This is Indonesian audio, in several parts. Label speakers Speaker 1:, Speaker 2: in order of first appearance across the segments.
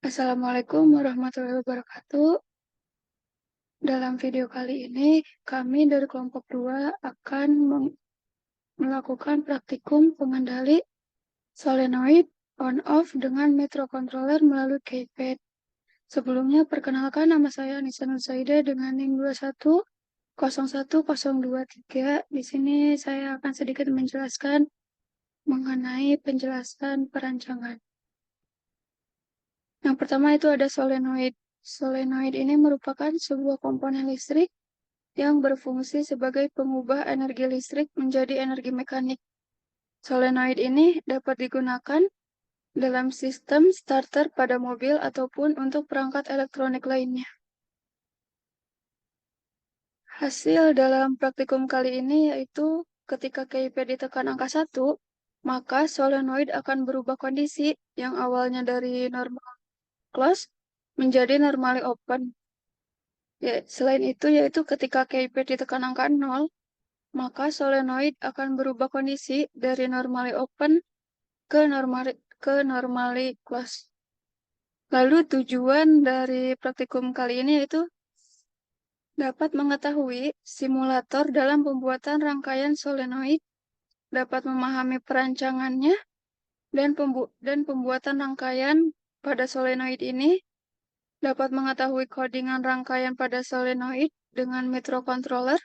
Speaker 1: Assalamualaikum warahmatullahi wabarakatuh. Dalam video kali ini, kami dari kelompok 2 akan melakukan praktikum pengendali solenoid on-off dengan microcontroller melalui keypad. Sebelumnya, perkenalkan nama saya Anissa Nursaida dengan NIM 21011023. Di sini saya akan sedikit menjelaskan mengenai penjelasan perancangan. Yang pertama itu ada solenoid. Solenoid ini merupakan sebuah komponen listrik yang berfungsi sebagai pengubah energi listrik menjadi energi mekanik. Solenoid ini dapat digunakan dalam sistem starter pada mobil ataupun untuk perangkat elektronik lainnya. Hasil dalam praktikum kali ini yaitu ketika KIP ditekan angka 1, maka solenoid akan berubah kondisi yang awalnya dari normal close menjadi normally open. Selain itu, yaitu ketika KIP ditekan angka 0, maka solenoid akan berubah kondisi dari normally open ke normally close. Lalu tujuan dari praktikum kali ini yaitu dapat mengetahui simulator dalam pembuatan rangkaian solenoid, dapat memahami perancangannya dan pembuatan rangkaian pada solenoid ini, dapat mengetahui codingan rangkaian pada solenoid dengan microcontroller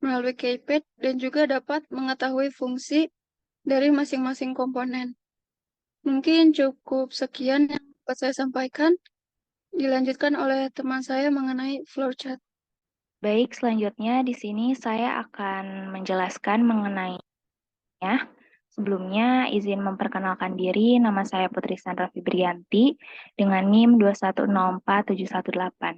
Speaker 1: melalui keypad dan juga dapat mengetahui fungsi dari masing-masing komponen. Mungkin cukup sekian yang dapat saya sampaikan. Dilanjutkan oleh teman saya mengenai flowchart.
Speaker 2: Baik, selanjutnya di sini saya akan menjelaskan mengenainya. Sebelumnya, izin memperkenalkan diri, nama saya Putri Sandra Fibrianti dengan NIM 2104718.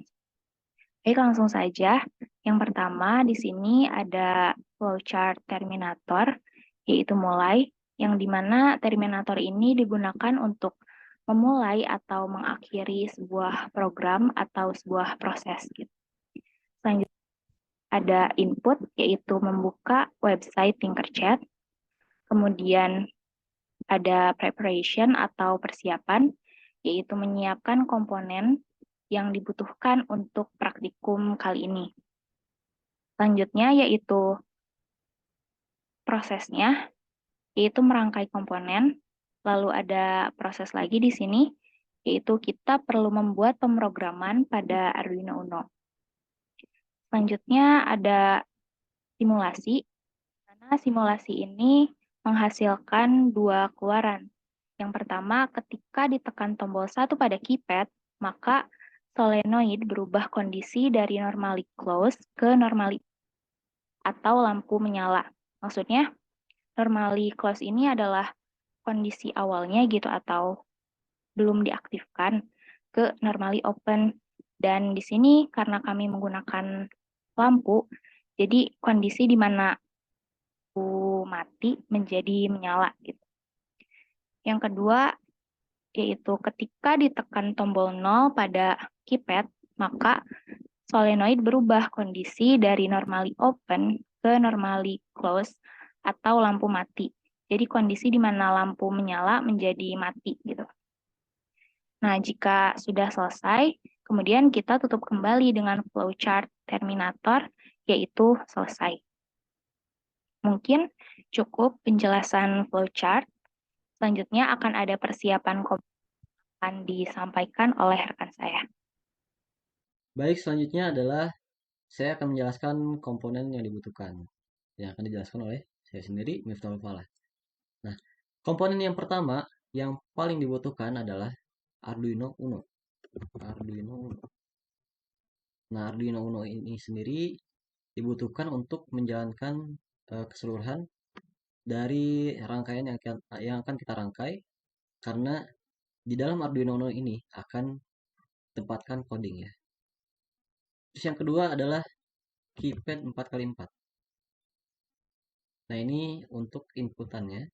Speaker 2: Baik, langsung saja. Yang pertama, di sini ada flowchart terminator, yaitu mulai, yang dimana terminator ini digunakan untuk memulai atau mengakhiri sebuah program atau sebuah proses. Selanjutnya, ada input, yaitu membuka website Tinkercad. Kemudian ada preparation atau persiapan, yaitu menyiapkan komponen yang dibutuhkan untuk praktikum kali ini. Selanjutnya yaitu prosesnya, yaitu merangkai komponen. Lalu ada proses lagi di sini, yaitu kita perlu membuat pemrograman pada Arduino Uno. Selanjutnya ada simulasi, karena simulasi ini menghasilkan dua keluaran. Yang pertama, ketika ditekan tombol 1 pada keypad, maka solenoid berubah kondisi dari normally close ke normally atau lampu menyala. Maksudnya, normally close ini adalah kondisi awalnya gitu atau belum diaktifkan ke normally open. Dan di sini karena kami menggunakan lampu, jadi kondisi di mana lampu mati menjadi menyala gitu. Yang kedua, yaitu ketika ditekan tombol 0 pada keypad, maka solenoid berubah kondisi dari normally open ke normally close atau lampu mati. Jadi kondisi di mana lampu menyala menjadi mati gitu. Nah, jika sudah selesai, kemudian kita tutup kembali dengan flowchart terminator, yaitu selesai. Mungkin cukup penjelasan flowchart. Selanjutnya akan ada persiapan akan disampaikan oleh rekan saya.
Speaker 3: Baik, selanjutnya adalah saya akan menjelaskan komponen yang dibutuhkan. Yang akan dijelaskan oleh saya sendiri, Miftahul Falah. Nah, komponen yang pertama yang paling dibutuhkan adalah Arduino Uno. Arduino Uno. Nah, Arduino Uno ini sendiri dibutuhkan untuk menjalankan keseluruhan dari rangkaian yang akan kita rangkai, karena di dalam Arduino Uno ini akan tempatkan coding ya. Terus yang kedua adalah keypad 4x4. Nah, ini untuk inputannya.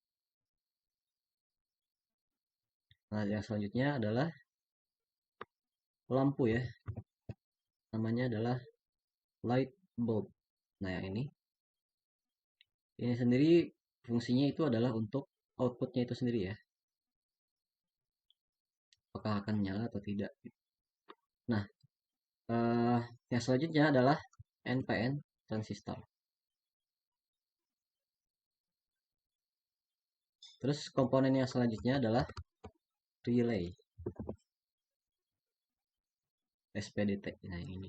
Speaker 3: Nah, yang selanjutnya adalah lampu ya. Namanya adalah light bulb. Nah, yang ini. Ini sendiri fungsinya itu adalah untuk outputnya itu sendiri ya. apakah akan menyala atau tidak. Nah, yang selanjutnya adalah NPN transistor. Terus komponen yang selanjutnya adalah relay SPDT. Nah, ini.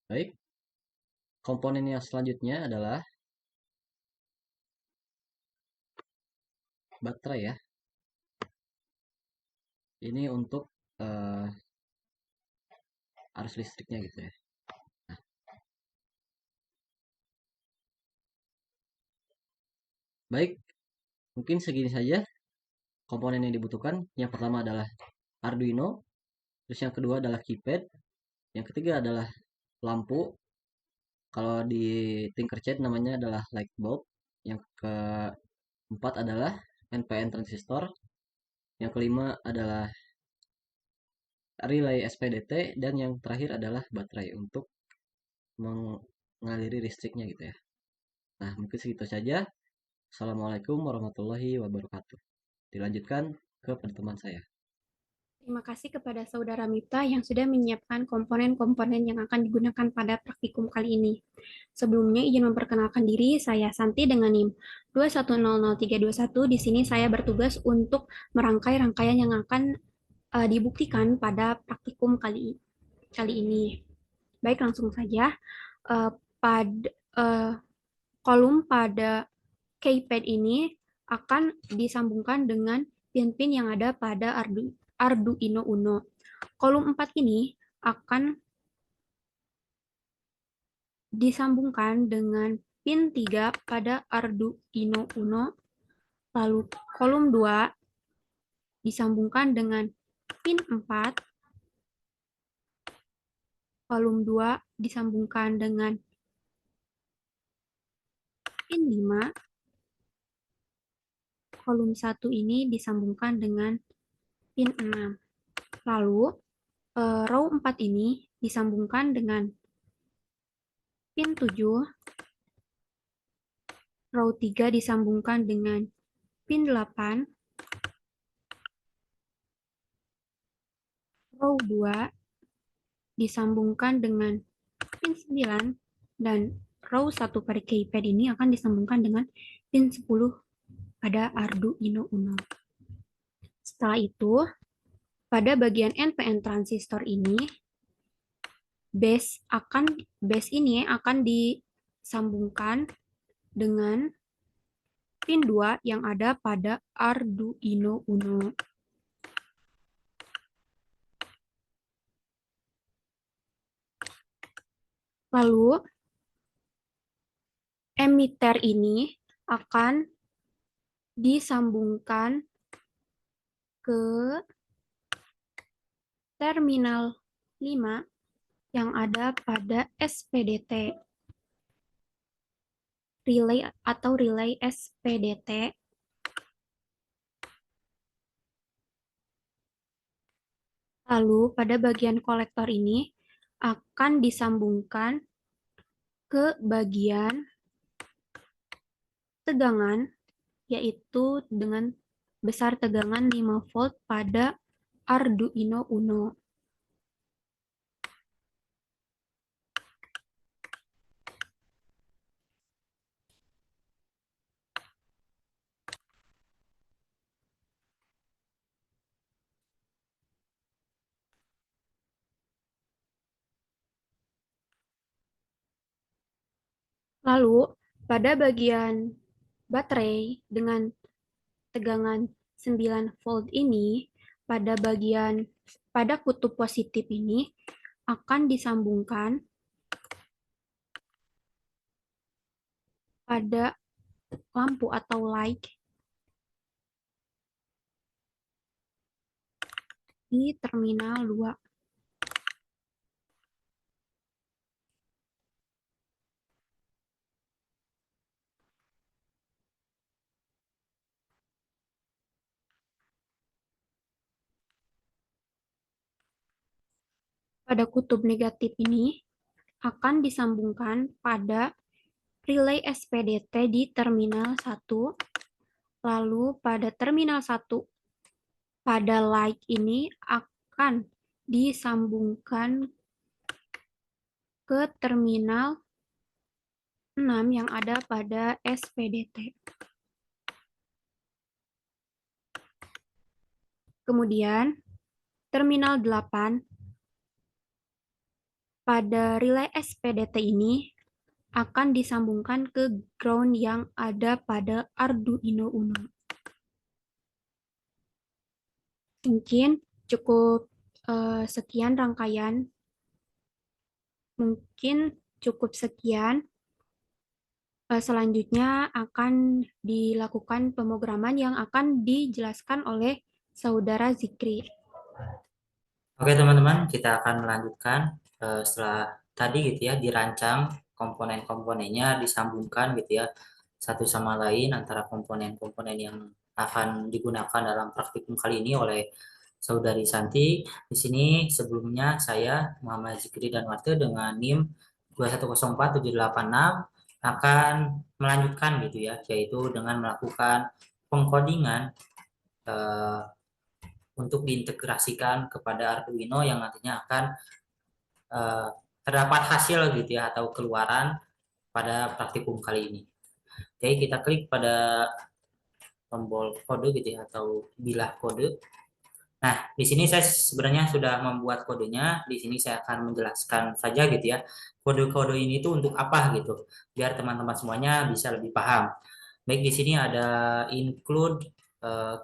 Speaker 3: Baik, komponen yang selanjutnya adalah baterai ya. Ini untuk arus listriknya gitu ya. Nah, baik, mungkin segini saja komponen yang dibutuhkan. Yang pertama adalah Arduino, terus yang kedua adalah keypad, yang ketiga adalah lampu. Kalau di Tinkercad namanya adalah light bulb. Yang keempat adalah NPN transistor. Yang kelima adalah relay SPDT, dan yang terakhir adalah baterai untuk mengaliri listriknya gitu ya. Nah, mungkin segitu saja. Assalamualaikum warahmatullahi wabarakatuh. Dilanjutkan kepada teman saya.
Speaker 4: Terima kasih kepada Saudara Mifta yang sudah menyiapkan komponen-komponen yang akan digunakan pada praktikum kali ini. Sebelumnya izin memperkenalkan diri, saya Santi dengan NIM 2100321. Di sini saya bertugas untuk merangkai rangkaian yang akan dibuktikan pada praktikum kali ini. Baik, langsung saja. Kolom pada keypad ini akan disambungkan dengan pin-pin yang ada pada Arduino Uno. Kolom 4 ini akan disambungkan dengan pin 3 pada Arduino Uno. Lalu kolom 2 disambungkan dengan pin 4. Kolom 2 disambungkan dengan pin 5. Kolom 1 ini disambungkan dengan pin 6. Lalu row 4 ini disambungkan dengan pin 7. Row 3 disambungkan dengan pin 8. Row 2 disambungkan dengan pin 9. Dan row 1 pada keypad ini akan disambungkan dengan pin 10 pada Arduino Uno. Setelah itu, pada bagian NPN transistor ini, base ini akan disambungkan dengan pin 2 yang ada pada Arduino Uno. Lalu, emitter ini akan disambungkan ke terminal 5 yang ada pada SPDT. Relay atau relay SPDT. Lalu, pada bagian kolektor ini akan disambungkan ke bagian tegangan, yaitu dengan besar tegangan 5 volt pada Arduino Uno. Lalu, pada bagian baterai dengan tegangan 9 volt ini, pada kutub positif ini akan disambungkan pada lampu atau light di terminal 2. Pada kutub negatif ini akan disambungkan pada relay SPDT di terminal 1. Lalu pada terminal 1 pada like ini akan disambungkan ke terminal 6 yang ada pada SPDT. Kemudian terminal 8 pada relay SPDT ini akan disambungkan ke ground yang ada pada Arduino Uno. Mungkin cukup sekian rangkaian. Mungkin cukup sekian. Selanjutnya akan dilakukan pemrograman yang akan dijelaskan oleh Saudara Zikri.
Speaker 5: Oke teman-teman, kita akan melanjutkan setelah tadi gitu ya dirancang komponen-komponennya, disambungkan gitu ya satu sama lain antara komponen-komponen yang akan digunakan dalam praktikum kali ini oleh Saudari Santi. Di sini sebelumnya saya Muhammad Zikri dan Warte dengan NIM 2104786 akan melanjutkan gitu ya, yaitu dengan melakukan pengkodingan untuk diintegrasikan kepada Arduino yang nantinya akan terdapat hasil gitu ya atau keluaran pada praktikum kali ini. Oke, kita klik pada tombol kode gitu ya atau bilah kode. Nah, di sini saya sebenarnya sudah membuat kodenya. Di sini saya akan menjelaskan saja gitu ya. Kode-kode ini tuh untuk apa gitu, biar teman-teman semuanya bisa lebih paham. Baik, di sini ada include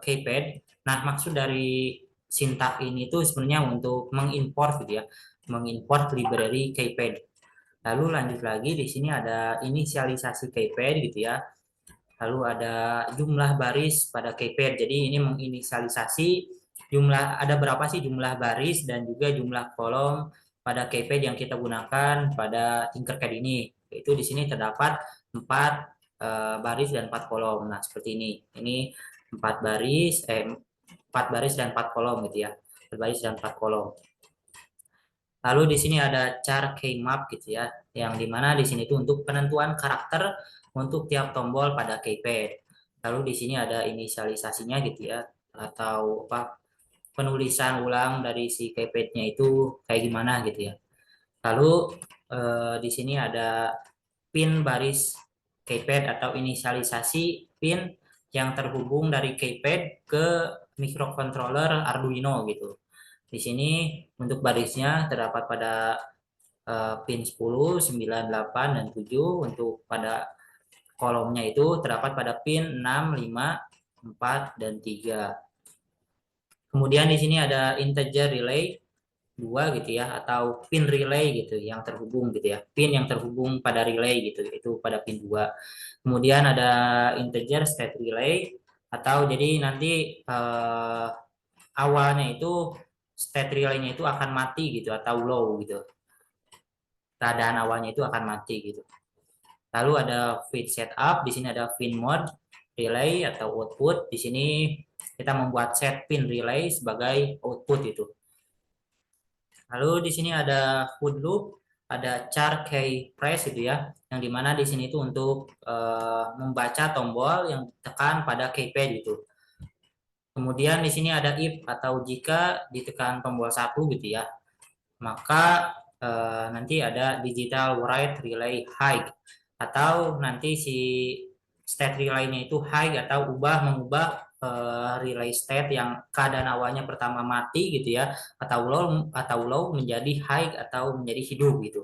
Speaker 5: keypad. Nah, maksud dari sintak ini tuh sebenarnya untuk mengimport gitu ya, mengimport library keypad. Lalu lanjut lagi di sini ada inisialisasi keypad gitu ya. Lalu ada jumlah baris pada keypad. Jadi ini menginisialisasi jumlah, ada berapa sih jumlah baris dan juga jumlah kolom pada keypad yang kita gunakan pada Tinkercad ini. Itu di sini terdapat 4 baris dan 4 kolom. Nah, seperti ini. Ini 4 baris dan 4 kolom gitu ya. 4 baris dan 4 kolom. Lalu di sini ada char keymap gitu ya, yang dimana di sini itu untuk penentuan karakter untuk tiap tombol pada keypad. Lalu di sini ada inisialisasinya gitu ya, atau apa penulisan ulang dari si keypadnya itu kayak gimana gitu ya. Lalu di sini ada pin baris keypad atau inisialisasi pin yang terhubung dari keypad ke microcontroller Arduino gitu. Di sini untuk barisnya terdapat pada pin 10, 9, 8, dan 7. Untuk pada kolomnya itu terdapat pada pin 6, 5, 4, dan 3. Kemudian di sini ada integer relay 2 gitu ya, atau pin relay gitu yang terhubung gitu ya. Pin yang terhubung pada relay gitu, itu pada pin 2. Kemudian ada integer state relay, atau jadi nanti awalnya itu state relay-nya itu akan mati gitu atau low gitu. Keadaan awalnya itu akan mati gitu. Lalu ada feed setup, di sini ada pin mode relay atau output. Di sini kita membuat set pin relay sebagai output itu. Lalu di sini ada hood loop, ada char key press itu ya, yang dimana di sini itu untuk membaca tombol yang ditekan pada keypad itu. Kemudian di sini ada if atau jika ditekan tombol 1 gitu ya, maka nanti ada digital write relay high, atau nanti si state relay-nya itu high atau mengubah relay state yang keadaan awalnya pertama mati gitu ya, atau low menjadi high atau menjadi hidup gitu.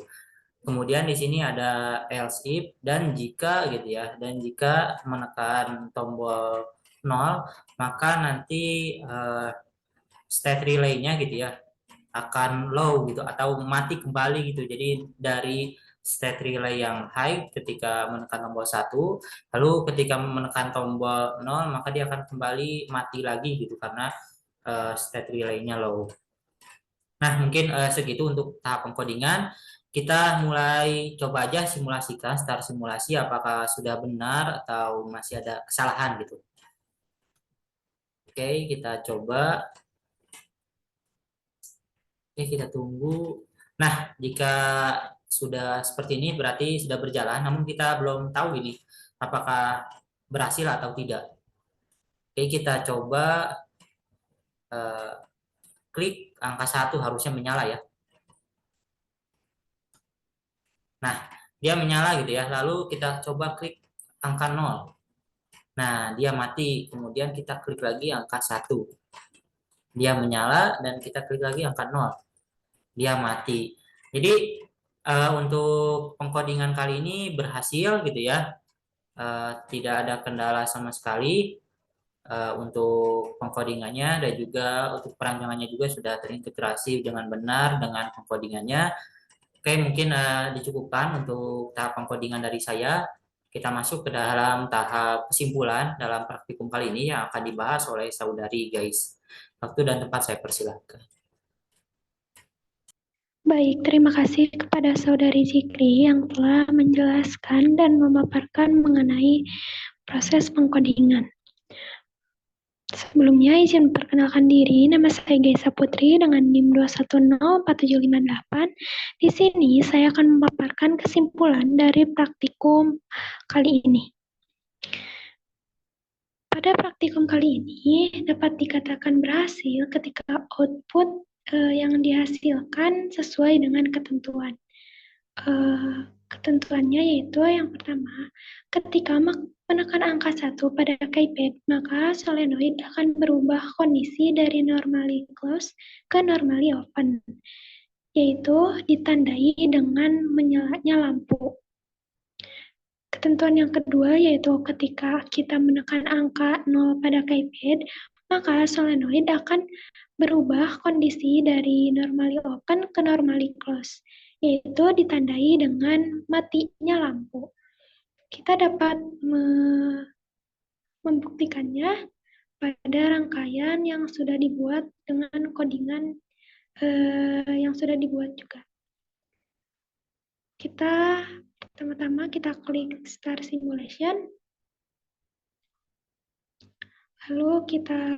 Speaker 5: Kemudian di sini ada else if dan jika gitu ya, dan jika menekan tombol 0 maka nanti state relay-nya gitu ya akan low gitu atau mati kembali gitu. Jadi dari state relay yang high ketika menekan tombol 1, lalu ketika menekan tombol 0 maka dia akan kembali mati lagi gitu karena state relay-nya low. Nah, mungkin segitu untuk tahap pengkodingan. Kita mulai coba aja simulasikan, start simulasi apakah sudah benar atau masih ada kesalahan gitu. Oke, kita coba. Oke, kita tunggu. Nah, jika sudah seperti ini berarti sudah berjalan, namun kita belum tahu ini apakah berhasil atau tidak. Oke, kita coba klik angka 1 harusnya menyala ya. Nah, dia menyala gitu ya. Lalu kita coba klik angka 0. Nah, dia mati. Kemudian kita klik lagi angka 1. Dia menyala dan kita klik lagi angka 0. Dia mati. Jadi untuk pengkodingan kali ini berhasil gitu ya. Tidak ada kendala sama sekali untuk pengkodingannya, dan juga untuk perancangannya juga sudah terintegrasi dengan benar dengan pengkodingannya. Oke, mungkin dicukupkan untuk tahap pengkodingan dari saya. Kita masuk ke dalam tahap kesimpulan dalam praktikum kali ini yang akan dibahas oleh saudari guys. Waktu dan tempat saya persilakan.
Speaker 6: Baik, terima kasih kepada Saudari Zikri yang telah menjelaskan dan memaparkan mengenai proses pengkodingan. Sebelumnya izin memperkenalkan diri, nama saya Gaisa Putri dengan NIM 2104758. Di sini saya akan memaparkan kesimpulan dari praktikum kali ini. Pada praktikum kali ini dapat dikatakan berhasil ketika output yang dihasilkan sesuai dengan ketentuan. Ketentuannya yaitu yang pertama, ketika menekan angka 1 pada keypad, maka solenoid akan berubah kondisi dari normally close ke normally open, yaitu ditandai dengan menyalanya lampu. Ketentuan yang kedua yaitu ketika kita menekan angka 0 pada keypad, maka solenoid akan berubah kondisi dari normally open ke normally close, yaitu ditandai dengan matinya lampu. Kita dapat membuktikannya pada rangkaian yang sudah dibuat dengan codingan yang sudah dibuat juga. Pertama-tama kita klik Start Simulation, lalu kita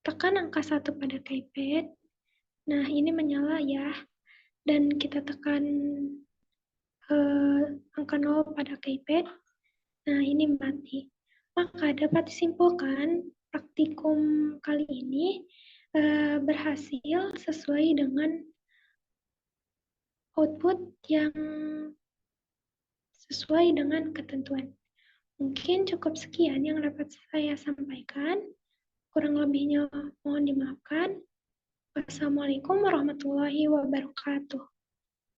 Speaker 6: tekan angka 1 pada keypad. Nah, ini menyala ya. Dan kita tekan angka 0 pada keypad. Nah, ini mati. Maka dapat disimpulkan praktikum kali ini berhasil sesuai dengan output yang sesuai dengan ketentuan. Mungkin cukup sekian yang dapat saya sampaikan. Kurang lebihnya mohon dimaafkan. Wassalamualaikum warahmatullahi wabarakatuh.